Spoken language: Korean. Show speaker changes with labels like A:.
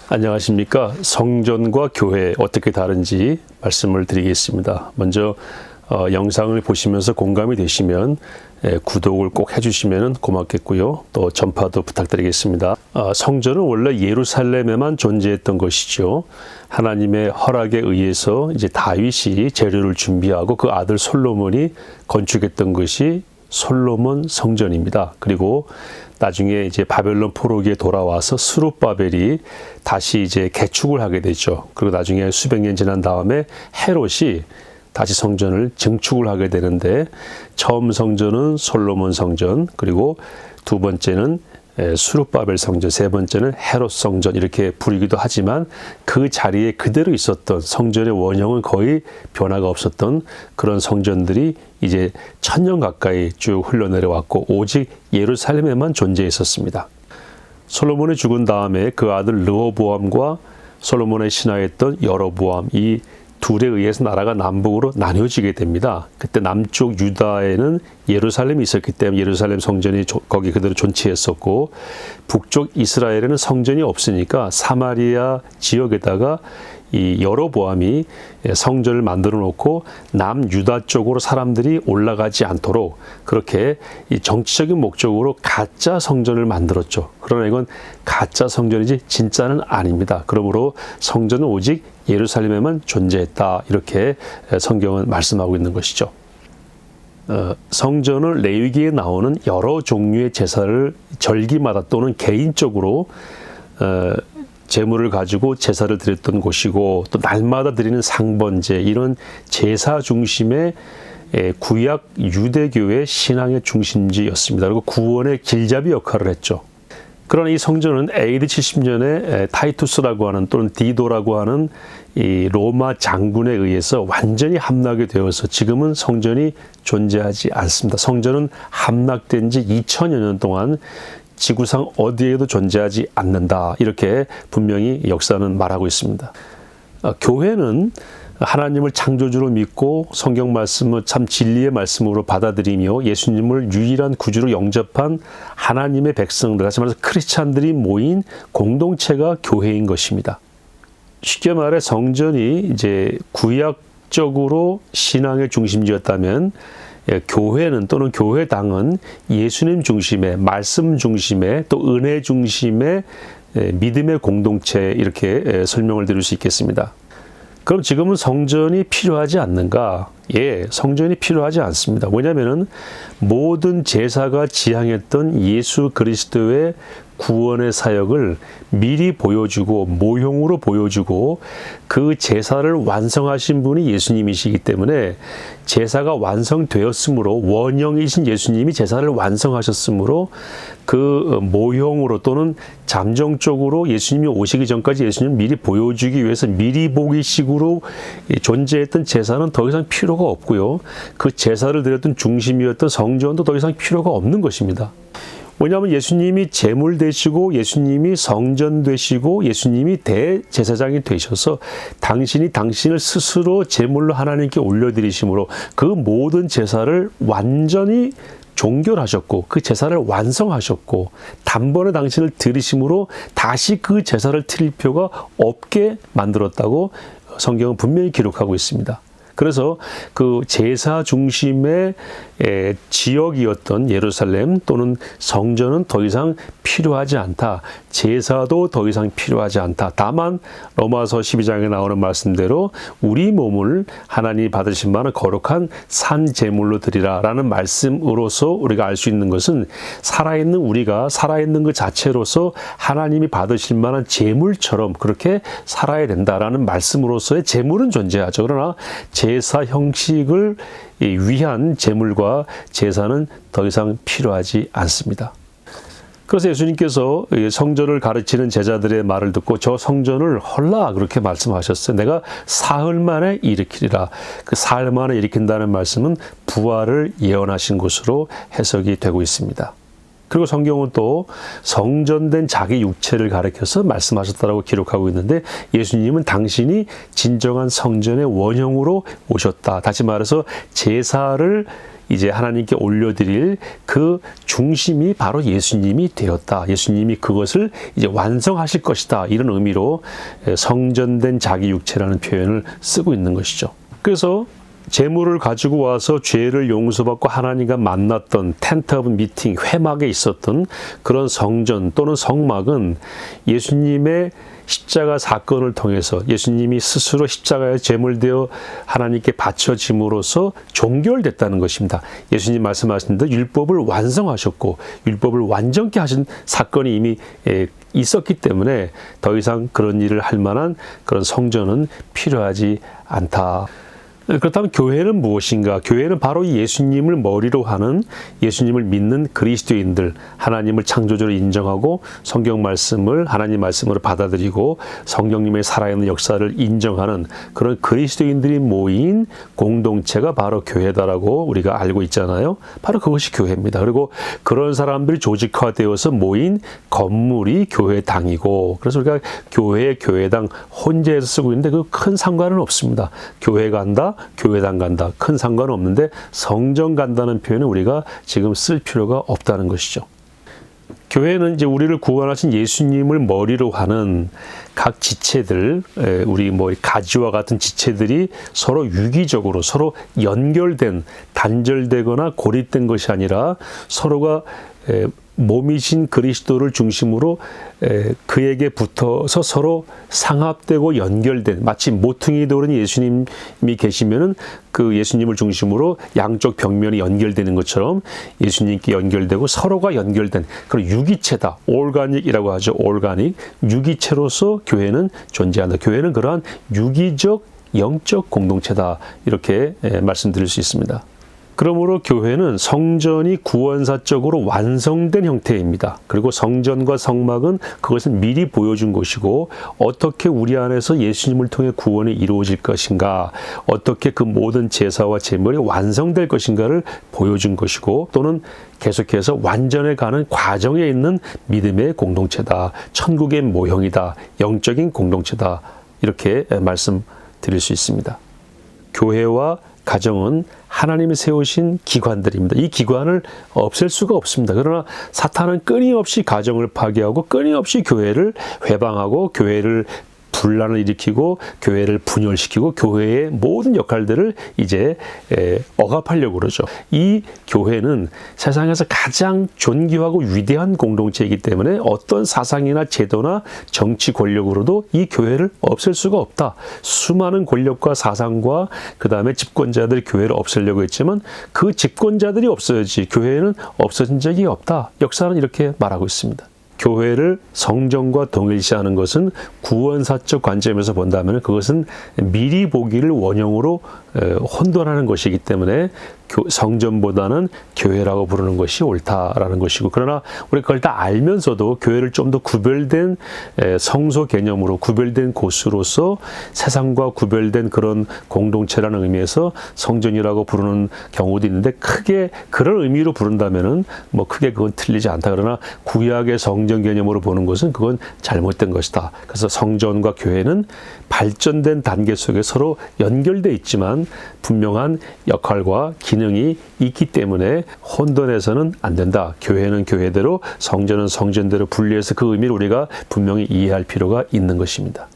A: 안녕하십니까. 성전과 교회 어떻게 다른지 말씀을 드리겠습니다. 먼저 영상을 보시면서 공감이 되시면 구독을 꼭 해주시면 고맙겠고요. 또 전파도 부탁드리겠습니다. 성전은 원래 예루살렘에만 존재했던 것이죠. 하나님의 허락에 의해서 이제 다윗이 재료를 준비하고 그 아들 솔로몬이 건축했던 것이 솔로몬 성전입니다. 그리고 나중에 이제 바벨론 포로기에 돌아와서 스룹바벨이 다시 이제 개축을 하게 되죠. 그리고 나중에 수백 년 지난 다음에 헤롯이 다시 성전을 증축을 하게 되는데, 처음 성전은 솔로몬 성전, 그리고 두 번째는 스룹바벨 성전, 세 번째는 헤롯 성전, 이렇게 부르기도 하지만 그 자리에 그대로 있었던 성전의 원형은 거의 변화가 없었던 그런 성전들이 이제 1000년 가까이 쭉 흘러내려왔고 오직 예루살렘에만 존재했었습니다. 솔로몬이 죽은 다음에 그 아들 르호보암과 솔로몬의 신하였던 여로보암, 이 둘에 의해서 나라가 남북으로 나뉘어지게 됩니다. 그때 남쪽 유다에는 예루살렘이 있었기 때문에 예루살렘 성전이 거기 그대로 존치했었고, 북쪽 이스라엘에는 성전이 없으니까 사마리아 지역에다가 이 여로보암이 성전을 만들어 놓고 남유다 쪽으로 사람들이 올라가지 않도록 그렇게 이 정치적인 목적으로 가짜 성전을 만들었죠. 그러나 이건 가짜 성전이지 진짜는 아닙니다. 그러므로 성전은 오직 예루살렘에만 존재했다, 이렇게 성경은 말씀하고 있는 것이죠. 성전은 레위기에 나오는 여러 종류의 제사를 절기마다 또는 개인적으로 제물을 가지고 제사를 드렸던 곳이고, 또 날마다 드리는 상번제, 이런 제사 중심의 구약 유대교의 신앙의 중심지였습니다. 그리고 구원의 길잡이 역할을 했죠. 그러나 이 성전은 AD 70년에 타이투스라고 하는, 또는 디도라고 하는 이 로마 장군에 의해서 완전히 함락이 되어서 지금은 성전이 존재하지 않습니다. 성전은 함락된 지 2000여 년 동안 지구상 어디에도 존재하지 않는다, 이렇게 분명히 역사는 말하고 있습니다. 교회는 하나님을 창조주로 믿고 성경 말씀을 참 진리의 말씀으로 받아들이며 예수님을 유일한 구주로 영접한 하나님의 백성들, 다시 말해서 크리스찬들이 모인 공동체가 교회인 것입니다. 쉽게 말해 성전이 이제 구약적으로 신앙의 중심지였다면, 교회는 또는 교회당은 예수님 중심의, 말씀 중심의, 또 은혜 중심의 믿음의 공동체, 이렇게 설명을 드릴 수 있겠습니다. 그럼 지금은 성전이 필요하지 않는가? 예, 성전이 필요하지 않습니다. 왜냐하면 모든 제사가 지향했던 예수 그리스도의 구원의 사역을 미리 보여주고 모형으로 보여주고 그 제사를 완성하신 분이 예수님이시기 때문에, 제사가 완성되었으므로, 원형이신 예수님이 제사를 완성하셨으므로 그 모형으로 또는 잠정적으로 예수님이 오시기 전까지 예수님을 미리 보여주기 위해서 미리 보기식으로 존재했던 제사는 더 이상 필요가 없고요. 그 제사를 드렸던 중심이었던 성전도 더 이상 필요가 없는 것입니다. 왜냐하면 예수님이 제물 되시고 예수님이 성전 되시고 예수님이 대제사장이 되셔서 당신이 당신을 스스로 제물로 하나님께 올려드리심으로 그 모든 제사를 완전히 종결하셨고 그 제사를 완성하셨고, 단번에 당신을 드리심으로 다시 그 제사를 드릴 필요가 없게 만들었다고 성경은 분명히 기록하고 있습니다. 그래서 그 제사 중심의 지역이었던 예루살렘 또는 성전은 더 이상 필요하지 않다. 제사도 더 이상 필요하지 않다. 다만 로마서 12장에 나오는 말씀대로 우리 몸을 하나님이 받으신 바는 거룩한 산 제물로 드리라 라는 말씀으로서 우리가 알 수 있는 것은, 살아있는 우리가 살아있는 그 자체로서 하나님이 받으실 만한 제물처럼 그렇게 살아야 된다라는 말씀으로서의 제물은 존재하죠. 그러나 제사 형식을 위한 제물과 제사는 더 이상 필요하지 않습니다. 그래서 예수님께서 성전을 가르치는 제자들의 말을 듣고 저 성전을 헐라 그렇게 말씀하셨어요. 내가 사흘 만에 일으키리라. 그 사흘 만에 일으킨다는 말씀은 부활을 예언하신 것으로 해석이 되고 있습니다. 그리고 성경은 또 성전된 자기 육체를 가리켜서 말씀하셨다라고 기록하고 있는데, 예수님은 당신이 진정한 성전의 원형으로 오셨다. 다시 말해서 제사를 이제 하나님께 올려드릴 그 중심이 바로 예수님이 되었다. 예수님이 그것을 이제 완성하실 것이다. 이런 의미로 성전된 자기 육체라는 표현을 쓰고 있는 것이죠. 그래서 제물을 가지고 와서 죄를 용서받고 하나님과 만났던 텐트 오브 미팅, 회막에 있었던 그런 성전 또는 성막은 예수님의 십자가 사건을 통해서 예수님이 스스로 십자가에 제물되어 하나님께 바쳐짐으로써 종결됐다는 것입니다. 예수님 말씀하신 대로 율법을 완성하셨고 율법을 완전케 하신 사건이 이미 있었기 때문에 더 이상 그런 일을 할 만한 그런 성전은 필요하지 않다. 그렇다면 교회는 무엇인가? 교회는 바로 예수님을 머리로 하는, 예수님을 믿는 그리스도인들, 하나님을 창조주로 인정하고 성경 말씀을 하나님 말씀으로 받아들이고 성령님의 살아있는 역사를 인정하는 그런 그리스도인들이 모인 공동체가 바로 교회다라고 우리가 알고 있잖아요. 바로 그것이 교회입니다. 그리고 그런 사람들이 조직화되어서 모인 건물이 교회당이고, 그래서 우리가 교회, 교회당 혼재해서 쓰고 있는데 그 큰 상관은 없습니다. 교회 간다, 교회당 간다, 큰 상관은 없는데 성전 간다는 표현은 우리가 지금 쓸 필요가 없다는 것이죠. 교회는 이제 우리를 구원하신 예수님을 머리로 하는 각 지체들, 우리 가지와 같은 지체들이 서로 유기적으로 서로 연결된, 단절되거나 고립된 것이 아니라 서로가 몸이신 그리스도를 중심으로 그에게 붙어서 서로 상합되고 연결된, 마치 모퉁이 돌은 예수님이 계시면은 그 예수님을 중심으로 양쪽 벽면이 연결되는 것처럼 예수님께 연결되고 서로가 연결된 그런 유기체다. 올가닉이라고 하죠. 올가닉. 유기체로서 교회는 존재한다. 교회는 그러한 유기적 영적 공동체다. 이렇게 말씀드릴 수 있습니다. 그러므로 교회는 성전이 구원사적으로 완성된 형태입니다. 그리고 성전과 성막은 그것을 미리 보여준 것이고, 어떻게 우리 안에서 예수님을 통해 구원이 이루어질 것인가, 어떻게 그 모든 제사와 제물이 완성될 것인가를 보여준 것이고, 또는 계속해서 완전해 가는 과정에 있는 믿음의 공동체다. 천국의 모형이다. 영적인 공동체다. 이렇게 말씀드릴 수 있습니다. 교회와 가정은 하나님이 세우신 기관들입니다. 이 기관을 없앨 수가 없습니다. 그러나 사탄은 끊임없이 가정을 파괴하고 끊임없이 교회를 회방하고 교회를 분란을 일으키고 교회를 분열시키고 교회의 모든 역할들을 이제 억압하려고 그러죠. 이 교회는 세상에서 가장 존귀하고 위대한 공동체이기 때문에 어떤 사상이나 제도나 정치 권력으로도 이 교회를 없앨 수가 없다. 수많은 권력과 사상과 그 다음에 집권자들이 교회를 없애려고 했지만 그 집권자들이 없어야지 교회는 없어진 적이 없다. 역사는 이렇게 말하고 있습니다. 교회를 성전과 동일시하는 것은 구원사적 관점에서 본다면 그것은 미리 보기를 원형으로 혼돈하는 것이기 때문에 성전보다는 교회라고 부르는 것이 옳다라는 것이고, 그러나 우리가 그걸 다 알면서도 교회를 좀 더 구별된 성소 개념으로 구별된 곳으로서 세상과 구별된 그런 공동체라는 의미에서 성전이라고 부르는 경우도 있는데, 크게 그런 의미로 부른다면은 크게 그건 틀리지 않다. 그러나 구약의 성전 개념으로 보는 것은 그건 잘못된 것이다. 그래서 성전과 교회는 발전된 단계 속에 서로 연결돼 있지만 분명한 역할과 기능이 있기 때문에 혼돈해서는 안 된다. 교회는 교회대로, 성전은 성전대로 분리해서 그 의미를 우리가 분명히 이해할 필요가 있는 것입니다.